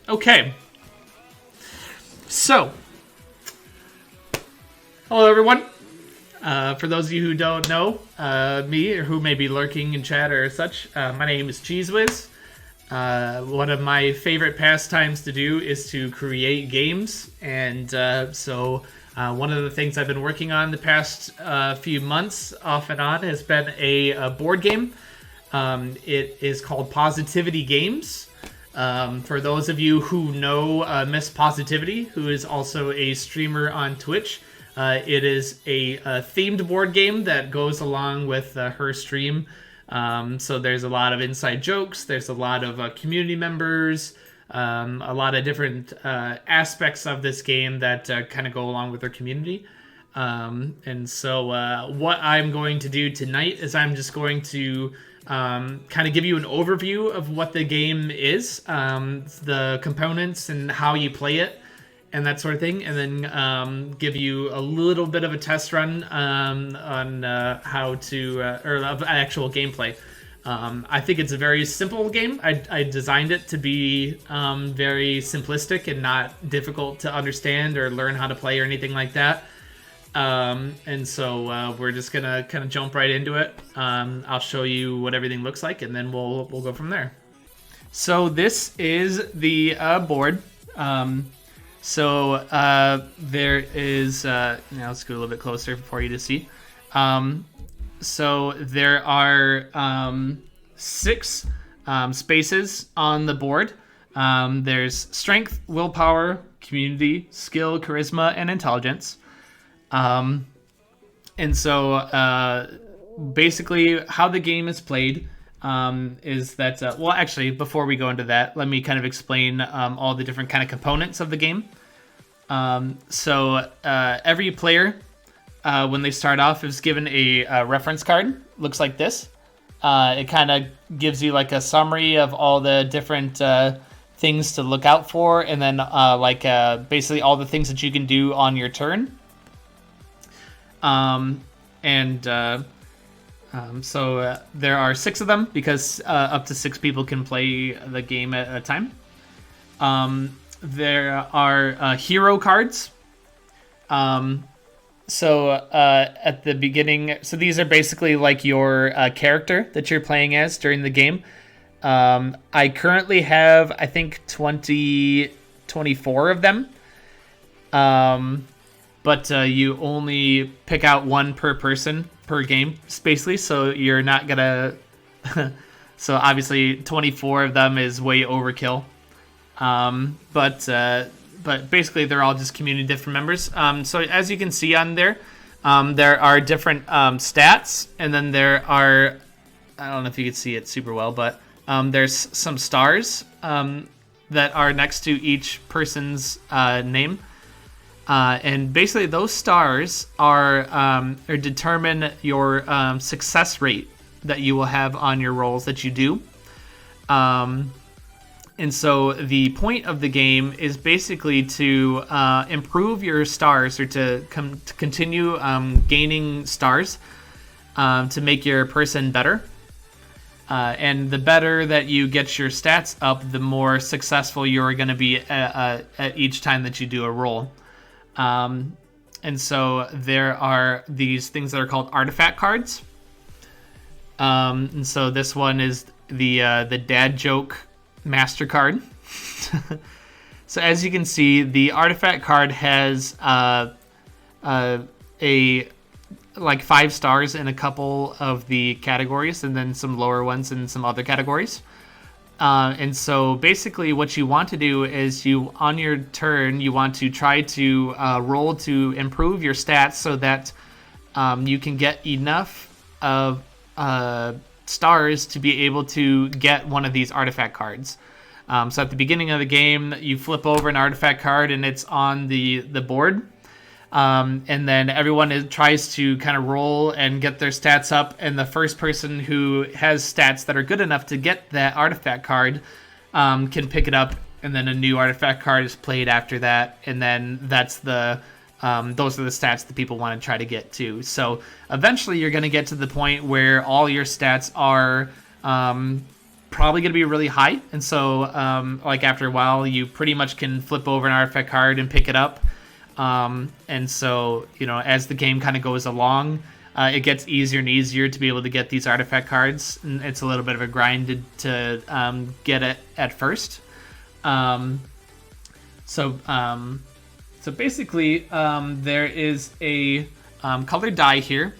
Okay. So, hello everyone. For those of you who don't know me or who may be lurking in chat or such, my name is CheeseWiz. One of my favorite pastimes to do is to create games, and so one of the things I've been working on the past few months, off and on, has been a board game. It is called Positivity Games. For those of you who know Miss Positivity, who is also a streamer on Twitch, it is a themed board game that goes along with her stream. So there's a lot of inside jokes, there's a lot of community members, a lot of different aspects of this game that kind of go along with her community. And so what I'm going to do tonight is I'm just going to kind of give you an overview of what the game is, the components and how you play it, and that sort of thing, and then give you a little bit of a test run on how to, or of actual gameplay. I think it's a very simple game. I designed it to be very simplistic and not difficult to understand or learn how to play or anything like that. And so we're just gonna kind of jump right into it. I'll show you what everything looks like, and then we'll go from there. So this is the board. There is now let's go a little bit closer for you to see. So there are 6 spaces on the board. There's strength, willpower, community, skill, charisma, and intelligence. Basically how the game is played is that, well, actually, before we go into that, let me kind of explain all the different kind of components of the game. Every player, when they start off, is given a reference card. Looks like this. It kind of gives you like a summary of all the different things to look out for, and then basically all the things that you can do on your turn. There are 6 of them because up to 6 people can play the game at a time. There are hero cards. At the beginning, so these are basically like your character that you're playing as during the game. I currently have, I think, 24 of them. But you only pick out 1 per person per game, basically, so you're not gonna... So obviously 24 of them is way overkill. But basically they're all just community different members. So as you can see on there, there are different stats, and then there are... I don't know if you can see it super well, but there's some stars that are next to each person's name. And basically those stars are determine your success rate that you will have on your rolls that you do. And so the point of the game is basically to improve your stars, or to continue gaining stars to make your person better. And the better that you get your stats up, the more successful you're going to be at each time that you do a roll. And so there are these things that are called artifact cards. And so this one is the dad joke MasterCard. So as you can see, the artifact card has like 5 stars in a couple of the categories, and then some lower ones in some other categories. And so basically what you want to do is on your turn, you want to try to roll to improve your stats so that you can get enough of stars to be able to get one of these artifact cards. So at the beginning of the game, you flip over an artifact card and it's on the board. And then everyone tries to kind of roll and get their stats up, and the first person who has stats that are good enough to get that artifact card can pick it up, and then a new artifact card is played after that, and then that's those are the stats that people want to try to get to. So eventually you're going to get to the point where all your stats are probably going to be really high. And so, like, after a while, you pretty much can flip over an artifact card and pick it up. And so, you know, as the game kind of goes along, it gets easier and easier to be able to get these artifact cards. And it's a little bit of a grind to get it at first. So basically, there is a colored die here.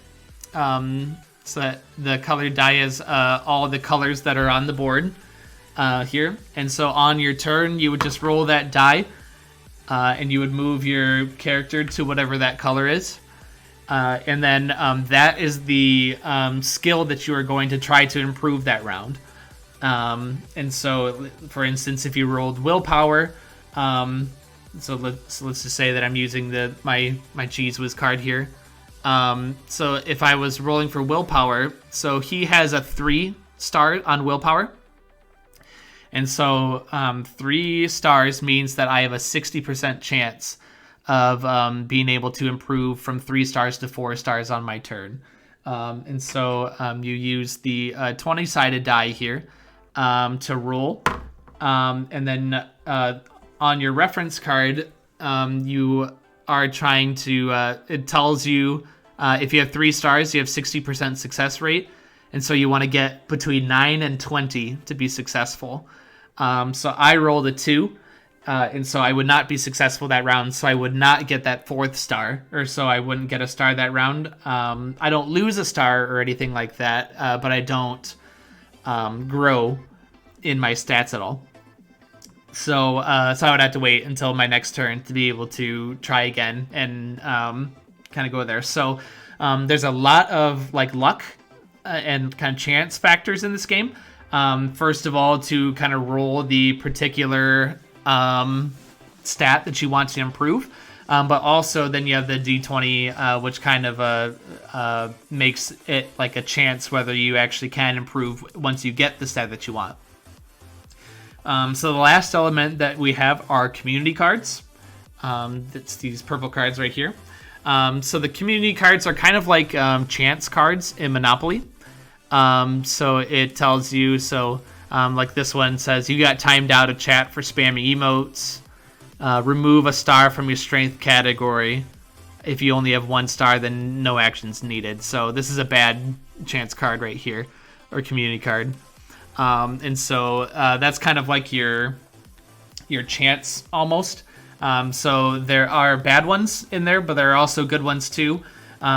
So that the colored die is all the colors that are on the board here. And so on your turn, you would just roll that die, and you would move your character to whatever that color is. And then that is the skill that you are going to try to improve that round. And so, for instance, if you rolled willpower, so let's just say that I'm using my Cheese Whiz card here. So if I was rolling for willpower, so he has a 3-star on willpower. And so 3 stars means that I have a 60% chance of being able to improve from 3 stars to 4 stars on my turn. And so you use the 20-sided die here to roll. And then on your reference card, you are trying to, it tells you if you have 3 stars, you have 60% success rate. And so you want to get between 9 and 20 to be successful. So I rolled a 2, and so I would not be successful that round. So I would not get that 4th star, or so I wouldn't get a star that round. I don't lose a star or anything like that, but I don't grow in my stats at all. So I would have to wait until my next turn to be able to try again and kind of go there. So there's a lot of like luck and kind of chance factors in this game. First of all, to kind of roll the particular stat that you want to improve. But also then you have the D20, which kind of makes it like a chance whether you actually can improve once you get the stat that you want. So the last element that we have are community cards. It's these purple cards right here. So the community cards are kind of like chance cards in Monopoly. So it tells you, like this one says, you got timed out of chat for spamming emotes. Remove a star from your strength category. If you only have 1 star, then no action's needed. So this is a bad chance card right here, or community card. And so that's kind of like your chance almost. So there are bad ones in there, but there are also good ones too.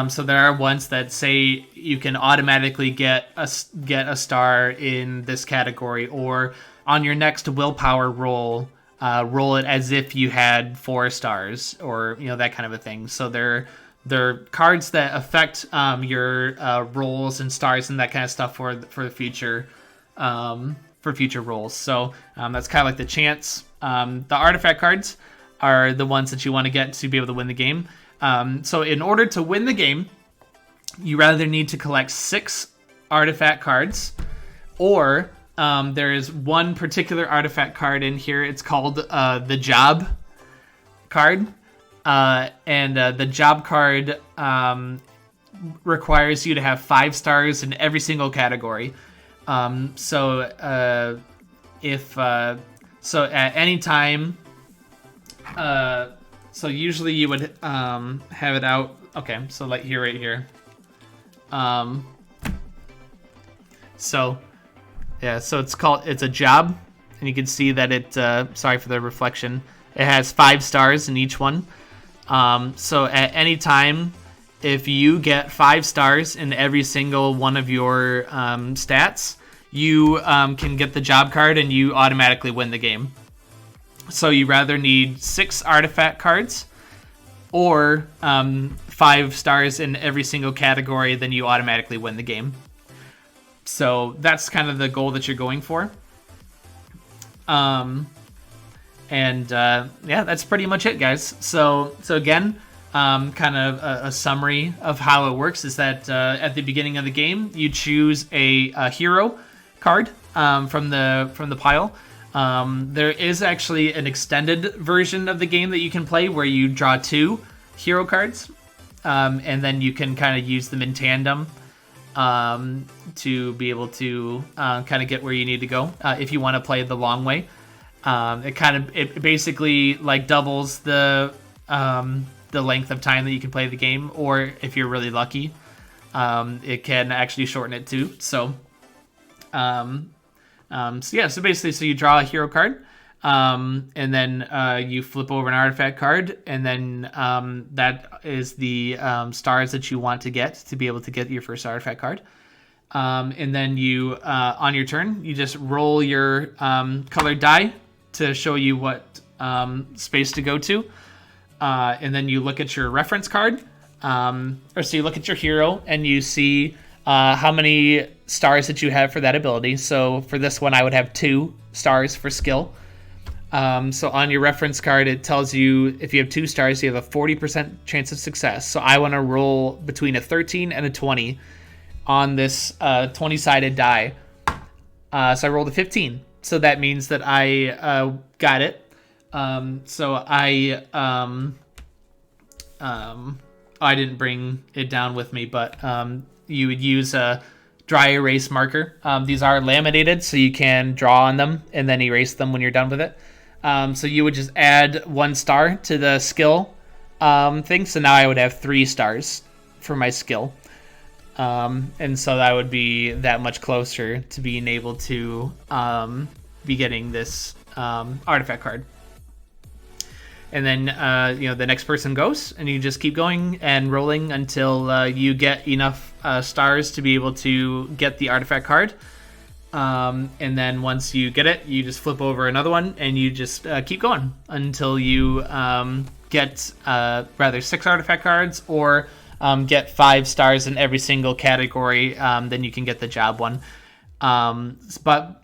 So there are ones that say you can automatically get a star in this category, or on your next willpower roll, roll it as if you had 4 stars, or that kind of a thing. So they're cards that affect your rolls and stars and that kind of stuff for the future. For future rolls. So that's kind of like the chance. The artifact cards are the ones that you want to get to be able to win the game. So in order to win the game, you rather need to collect 6 artifact cards, or there is one particular artifact card in here. It's called the Job card. And the Job card requires you to have 5 stars in every single category. So at any time, so usually you would have it out. Okay, so like here, right here. So it's a job, and you can see that it. Sorry for the reflection. It has 5 stars in each one. So at any time, if you get 5 stars in every single one of your stats, you can get the job card and you automatically win the game. So you rather need 6 artifact cards or 5 stars in every single category, then you automatically win the game. So that's kind of the goal that you're going for. Yeah, that's pretty much it, guys. So again, kind of a summary of how it works is that at the beginning of the game, you choose a hero card from the pile. There is actually an extended version of the game that you can play where you draw 2 hero cards, and then you can kind of use them in tandem. to be able to kind of get where you need to go if you want to play the long way. It basically like doubles the length of time that you can play the game, or if you're really lucky, it can actually shorten it too. So, so basically, so you draw a hero card, and then you flip over an artifact card, and then that is the stars that you want to get to be able to get your first artifact card. And then you, on your turn, you just roll your colored die to show you what space to go to. And then you look at your reference card, so you look at your hero and you see how many stars that you have for that ability. So for this one, I would have 2 stars for skill. So on your reference card, it tells you if you have 2 stars, you have a 40% chance of success. So I want to roll between a 13 and a 20 on this 20-sided die. So I rolled a 15. So that means that I got it. I didn't bring it down with me, but you would use a dry erase marker. These are laminated, so you can draw on them and then erase them when you're done with it. So you would just add 1 star to the skill thing. So now I would have 3 stars for my skill. And so that would be that much closer to being able to be getting this artifact card. And then, the next person goes, and you just keep going and rolling until you get enough stars to be able to get the artifact card. And then once you get it, you just flip over another one, and you just keep going until you get 6 artifact cards, or get 5 stars in every single category. Then you can get the job one. But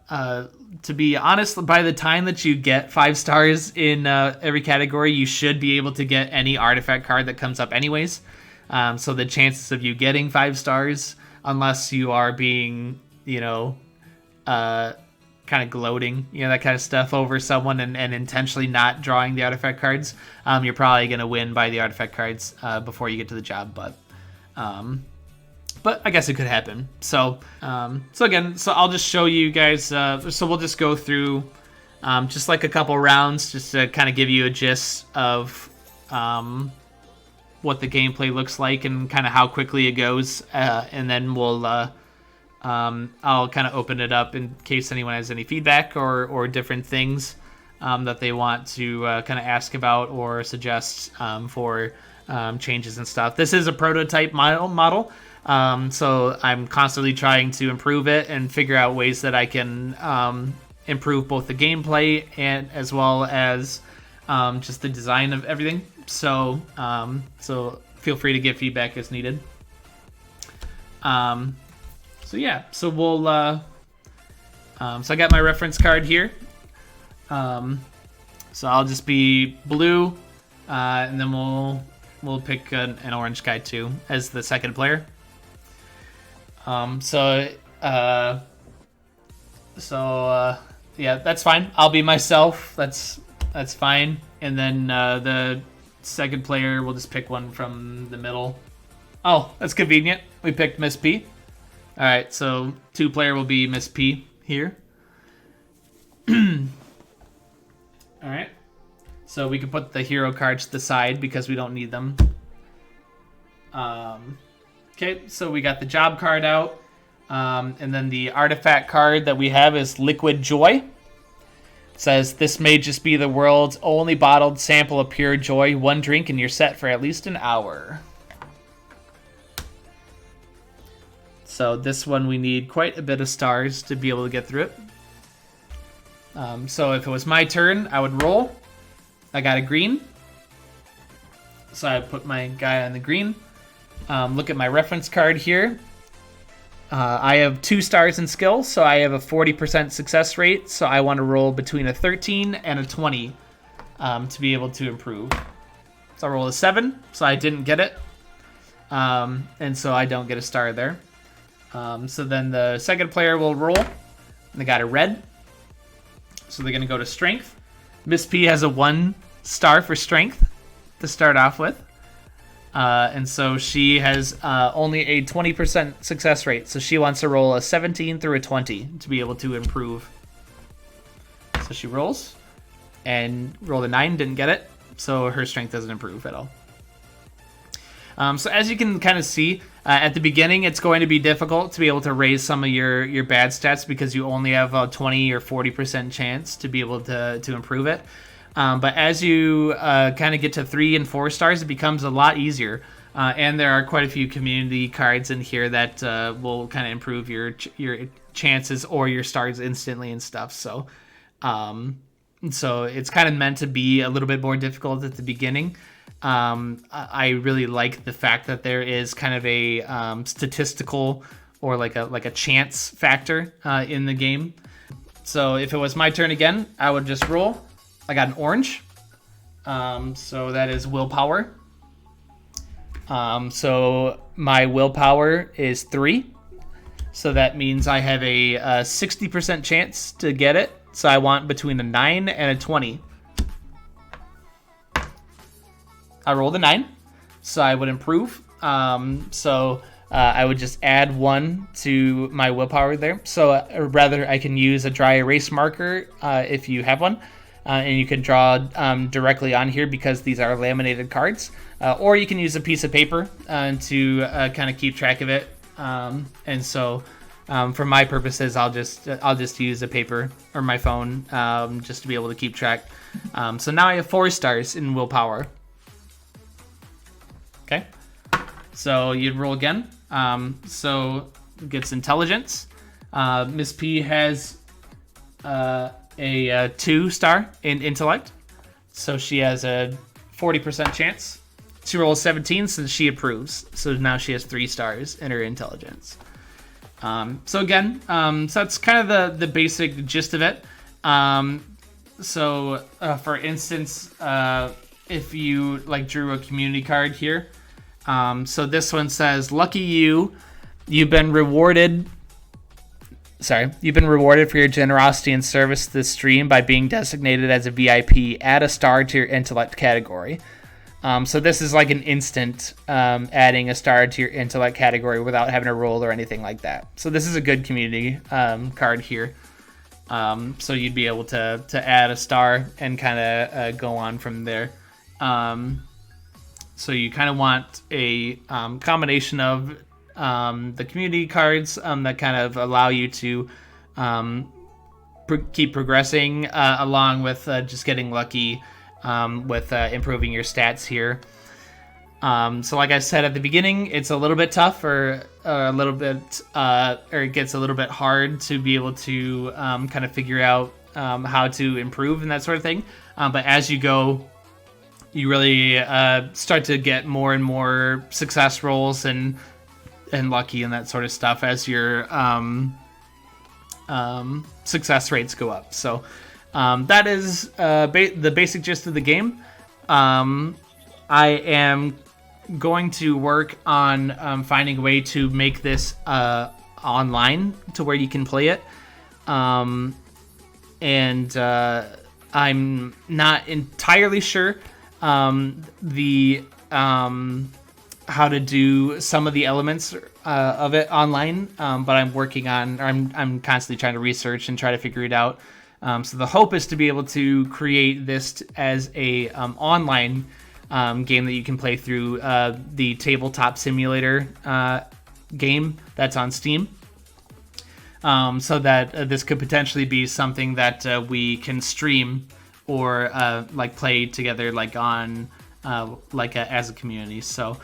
to be honest, by the time that you get 5 stars in every category, you should be able to get any artifact card that comes up anyways. So the chances of you getting 5 stars, unless you are being, kind of gloating, that kind of stuff over someone and intentionally not drawing the artifact cards, you're probably going to win by the artifact cards before you get to the job. But I guess it could happen. So I'll just show you guys. So we'll just go through just like a couple rounds just to kind of give you a gist of what the gameplay looks like and kind of how quickly it goes. And then I'll kind of open it up in case anyone has any feedback or different things that they want to kind of ask about or suggest for changes and stuff. This is a prototype model. So I'm constantly trying to improve it and figure out ways that I can improve both the gameplay and as well as just the design of everything. So feel free to give feedback as needed. So we'll so I got my reference card here. So I'll just be blue, and then we'll pick an orange guy too as the second player. Yeah, that's fine. I'll be myself. That's fine. And then the second player, we'll just pick one from the middle. Oh, that's convenient. We picked Miss P. All right, so 2-player will be Miss P here. All right. So we can put the hero cards to the side because we don't need them. Okay, so we got the job card out. And then the artifact card that we have is Liquid Joy. It says, this may just be the world's only bottled sample of pure joy. 1 drink and you're set for at least an hour. So this one we need quite a bit of stars to be able to get through it. So if it was my turn, I would roll. I got a green. So I put my guy on the green. Look at my reference card here. I have 2 stars in skill, so I have a 40% success rate. So I want to roll between a 13 and a 20 to be able to improve. So I rolled a 7, so I didn't get it. And so I don't get a star there. So then the second player will roll. And they got a red. So they're going to go to strength. Miss P has a 1 star for strength to start off with. And so she has only a 20% success rate. So she wants to roll a 17 through a 20 to be able to improve. So she rolls and rolled a 9, didn't get it. So her strength doesn't improve at all. So as you can kind of see, at the beginning, it's going to be difficult to be able to raise some of your bad stats because you only have a 20 or 40% chance to be able to improve it. But as you kind of get to 3 and 4 stars, it becomes a lot easier. And there are quite a few community cards in here that will kind of improve your chances or your stars instantly and stuff. So it's kind of meant to be a little bit more difficult at the beginning. I really like the fact that there is kind of a statistical or like a chance factor in the game. So if it was my turn again, I would just roll. I got an orange, so that is willpower. So my willpower is 3, so that means I have a 60% chance to get it. So I want between a 9 and a 20. I rolled a 9, so I would improve. I would just add 1 to my willpower there. So rather, I can use a dry erase marker if you have one. And you can draw directly on here because these are laminated cards. Or you can use a piece of paper to kind of keep track of it. For my purposes, I'll just use a paper or my phone just to be able to keep track. So now I have 4 stars in willpower. Okay, so you'd roll again. So it gets intelligence. Miss P has a 2 star in intellect, so she has a 40% chance. She rolls 17, so she approves. So now she has 3 stars in her intelligence. So that's kind of the basic gist of it. For instance, if you drew a community card here, so this one says, "Lucky you, you've been rewarded for your generosity and service to this stream by being designated as a VIP. Add a star to your intellect category." So this is like an instant adding a star to your intellect category without having to roll or anything like that. So this is a good community card here. So you'd be able to add a star and kind of go on from there. So you kind of want a combination of the community cards that kind of allow you to keep progressing along with just getting lucky with improving your stats here. So like I said at the beginning, it's a little bit tough or it gets a little bit hard to be able to kind of figure out how to improve and that sort of thing. But as you go, you really start to get more and more success rolls and lucky and that sort of stuff as your success rates go up. So that is the basic gist of the game. I am going to work on finding a way to make this online to where you can play it. I'm not entirely sure how to do some of the elements of it online, but I'm working on. I'm constantly trying to research and try to figure it out. So the hope is to be able to create this as a online game that you can play through the Tabletop Simulator game that's on Steam. So that this could potentially be something that we can stream or play together on as a community. So